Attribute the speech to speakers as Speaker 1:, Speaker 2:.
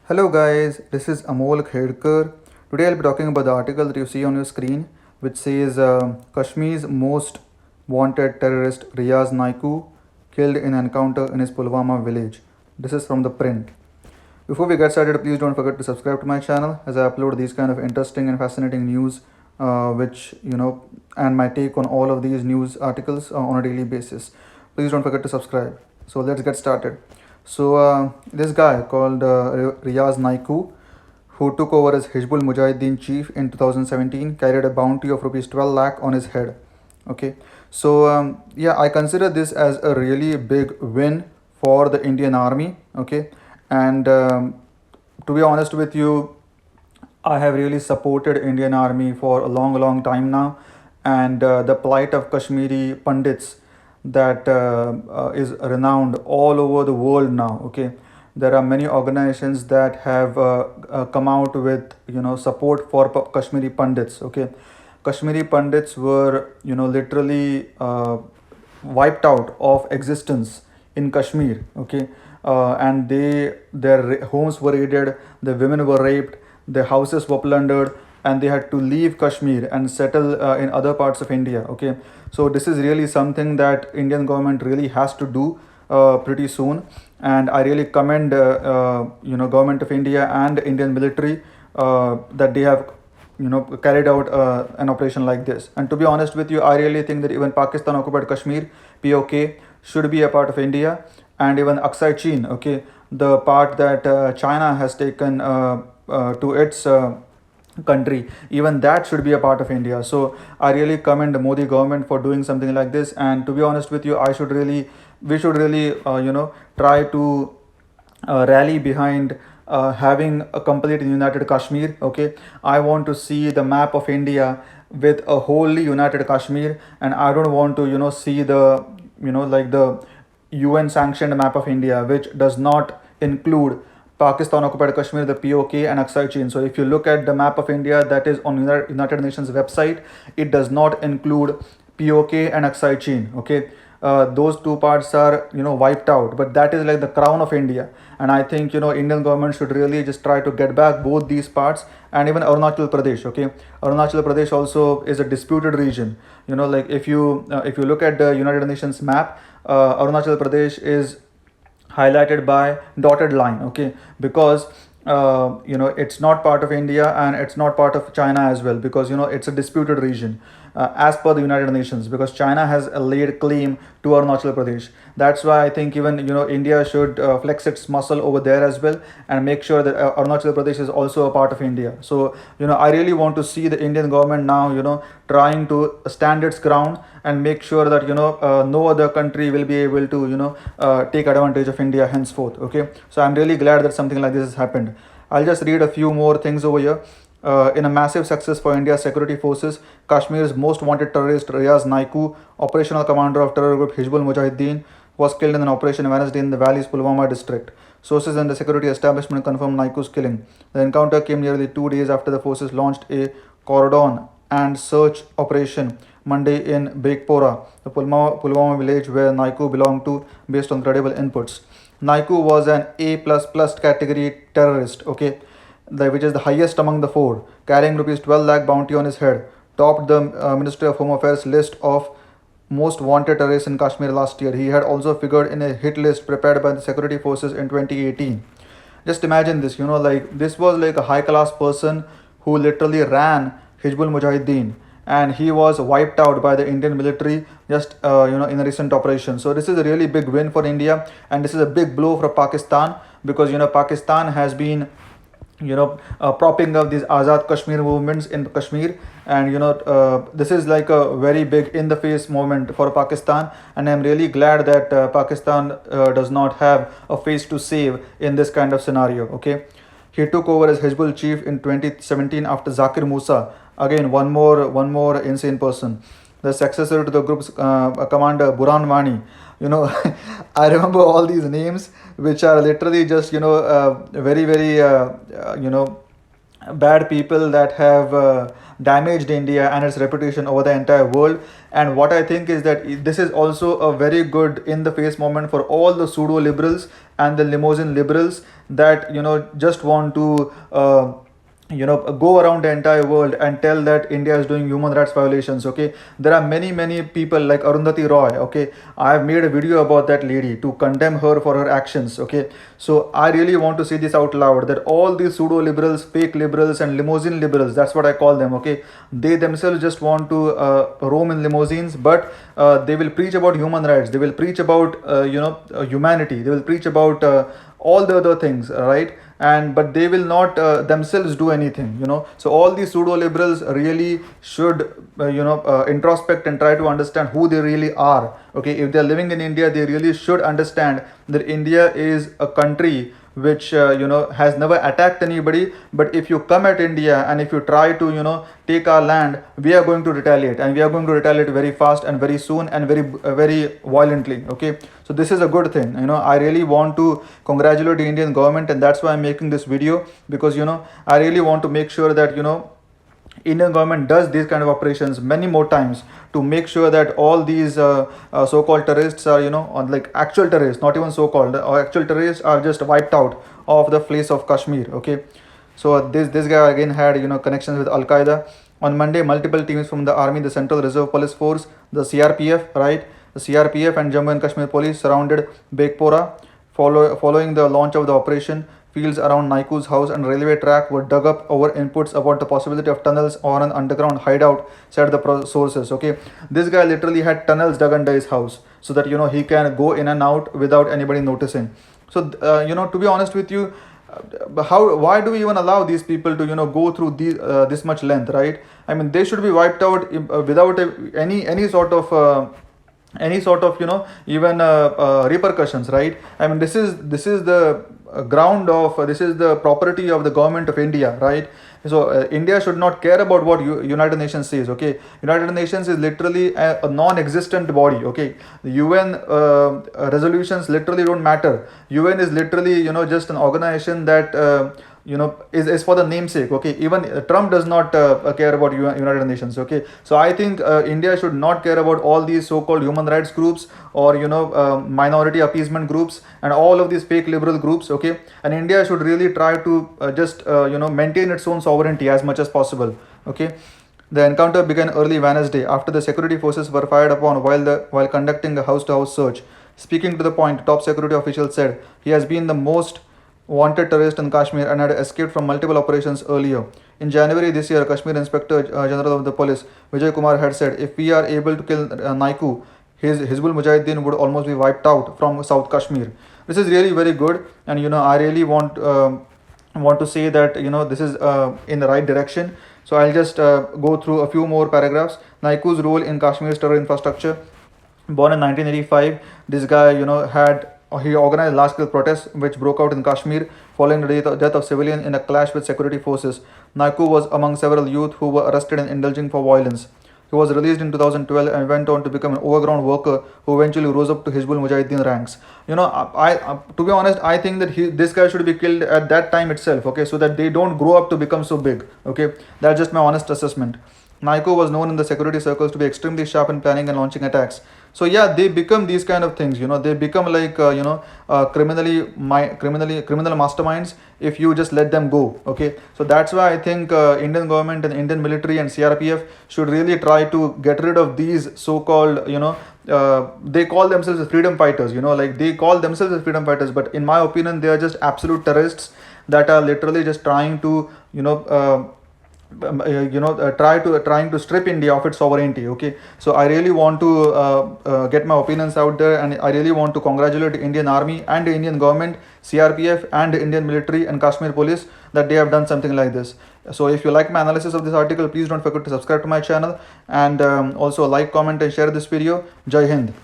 Speaker 1: Hello guys, this is Amol Khedkar. Today I'll be talking about the article that you see on your screen, which says Kashmir's most wanted terrorist Riyaz Naikoo killed in an encounter in his Pulwama village. This is from the print. Before we get started, please don't forget to subscribe to my channel as I upload these kind of interesting and fascinating news, and my take on all of these news articles on a daily basis. Please don't forget to subscribe. So let's get started. So this guy called Riyaz Naikoo, who took over as Hizbul Mujahideen chief in 2017, carried a bounty of rupees 12 lakh on his head. Okay, so yeah, I consider this as a really big win for the Indian army. Okay, and to be honest with you, I have really supported Indian Army for a long time now, and the plight of Kashmiri Pandits that is renowned all over the world now. Okay, there are many organizations that have come out with support for Kashmiri Pandits. Okay, Kashmiri Pandits were literally wiped out of existence in Kashmir. Okay, and their homes were raided, the women were raped, their houses were plundered, and they had to leave Kashmir and settle in other parts of India. Okay, so this is really something that Indian government really has to do pretty soon, and I really commend government of India and Indian military that they have carried out an operation like this. And to be honest with you, I really think that even Pakistan occupied Kashmir, POK, should be a part of India, and even Aksai Chin, okay, the part that China has taken to its country, even that should be a part of India. So I really commend the Modi government for doing something like this. And to be honest with you, we should really try to rally behind having a complete united Kashmir. Okay, I want to see the map of India with a wholly united Kashmir, and I don't want to see the like the UN sanctioned map of India, which does not include Pakistan occupied Kashmir, the POK, and Aksai Chin. So if you look at the map of India that is on United Nations website, it does not include POK and Aksai Chin. Okay, those two parts are wiped out, but that is like the crown of India. And I think Indian government should really just try to get back both these parts, and even Arunachal Pradesh. Okay, Arunachal Pradesh also is a disputed region. Like if you look at the United Nations map, Arunachal Pradesh is highlighted by dotted line. Okay, because it's not part of India and it's not part of China as well, because it's a disputed region as per the United Nations, because China has laid claim to Arunachal Pradesh. That's why I think even India should flex its muscle over there as well, and make sure that Arunachal Pradesh is also a part of India. So I really want to see the Indian government now trying to stand its ground and make sure that no other country will be able to take advantage of India henceforth. Okay, so I'm really glad that something like this has happened. I'll just read a few more things over here. In a massive success for India's security forces, Kashmir's most wanted terrorist Riyaz Naikoo, operational commander of terror group Hizbul Mujahideen, was killed in an operation Wednesday in the valley's Pulwama district. Sources in the security establishment confirmed Naikoo's killing. The encounter came nearly 2 days after the forces launched a cordon and search operation Monday in Bekpora, the Pulwama village where Naikoo belonged to, based on credible inputs. Naikoo was an A++ category terrorist, okay, which is the highest among the four, carrying rupees 12 lakh bounty on his head, topped the Ministry of Home Affairs list of most wanted terrorists in Kashmir last year. He had also figured in a hit list prepared by the security forces in 2018. Just imagine this, like this was like a high class person who literally ran Hizbul Mujahideen, and he was wiped out by the Indian military just in a recent operation. So this is a really big win for India, and this is a big blow for Pakistan, because Pakistan has been propping up these Azad Kashmir movements in Kashmir, and this is like a very big in the face moment for Pakistan, and I'm really glad that Pakistan does not have a face to save in this kind of scenario. Okay, he took over as Hizbul chief in 2017 after Zakir Musa, again one more insane person, the successor to the group's commander Burhan Wani. I remember all these names, which are literally just very bad people that have damaged India and its reputation over the entire world. And what I think is that this is also a very good in the face moment for all the pseudo liberals and the limousine liberals that just want to go around the entire world and tell that India is doing human rights violations. Okay, there are many people like Arundhati Roy. Okay, I have made a video about that lady to condemn her for her actions. Okay, so I really want to say this out loud, that all these pseudo liberals, fake liberals, and limousine liberals, that's what I call them. Okay, they themselves just want to roam in limousines, but they will preach about human rights, they will preach about humanity, they will preach about all the other things, right? And but they will not themselves do anything. So all these pseudo liberals really should introspect and try to understand who they really are. Okay, if they are living in India, they really should understand that India is a country which has never attacked anybody. But if you come at India and if you try to take our land, we are going to retaliate, and we are going to retaliate very fast and very soon and very violently. Okay, so this is a good thing. I really want to congratulate the Indian government, and that's why I'm making this video, because I really want to make sure that Indian government does these kind of operations many more times to make sure that all these so-called terrorists are on, like, actual terrorists, not even so-called, or actual terrorists are just wiped out of the face of Kashmir. Okay, so this guy again had connections with Al Qaeda. On Monday, multiple teams from the army, the Central Reserve Police Force, the CRPF, right, the CRPF and Jammu and Kashmir Police surrounded Bekpora. Following the launch of the operation, fields around Naikoo's house and railway track were dug up over inputs about the possibility of tunnels or an underground hideout, said the sources. Okay, this guy literally had tunnels dug under his house so that he can go in and out without anybody noticing. So to be honest with you, why do we even allow these people to go through this much length, right? I mean, they should be wiped out without any sort of even repercussions, right? I mean, this is the ground of this is the property of the government of India, right? So India should not care about what United Nations says. Okay, United Nations is literally a non-existent body. Okay, the UN resolutions literally don't matter. UN is literally just an organization that is for the namesake. Okay, even Trump does not care about United Nations. Okay, so I think India should not care about all these so-called human rights groups or minority appeasement groups and all of these fake liberal groups. Okay, and India should really try to just maintain its own sovereignty as much as possible. Okay, the encounter began early Wednesday after the security forces were fired upon while conducting a house-to-house search. Speaking to the point, top security officials said he has been the most wanted terrorist in Kashmir and had escaped from multiple operations earlier. In January this year, Kashmir Inspector General of the Police, Vijay Kumar, had said if we are able to kill Naikoo, his Hizbul Mujahideen would almost be wiped out from South Kashmir. This is really very good, and I really want to say that this is in the right direction. So I'll just go through a few more paragraphs. Naikoo's role in Kashmir's terror infrastructure. Born in 1985, this guy he organized large-scale protests which broke out in Kashmir following the death of civilians in a clash with security forces. Naikoo was among several youth who were arrested and indulging for violence. He was released in 2012 and went on to become an overground worker who eventually rose up to Hizbul Mujahideen ranks. To be honest, I think that this guy should be killed at that time itself. Okay, so that they don't grow up to become so big. Okay, that's just my honest assessment. Naikoo was known in the security circles to be extremely sharp in planning and launching attacks. So yeah, they become these kind of things. They become like criminal masterminds if you just let them go. Okay, so that's why I think Indian government and Indian military and CRPF should really try to get rid of these so-called they call themselves as freedom fighters. Like they call themselves as freedom fighters, but in my opinion, they are just absolute terrorists that are literally just trying to trying to strip India of its sovereignty. Okay, so I really want to get my opinions out there, and I really want to congratulate the Indian Army and the Indian government, CRPF and the Indian military and Kashmir police that they have done something like this. So if you like my analysis of this article, please don't forget to subscribe to my channel, and also like, comment and share this video. Jai Hind.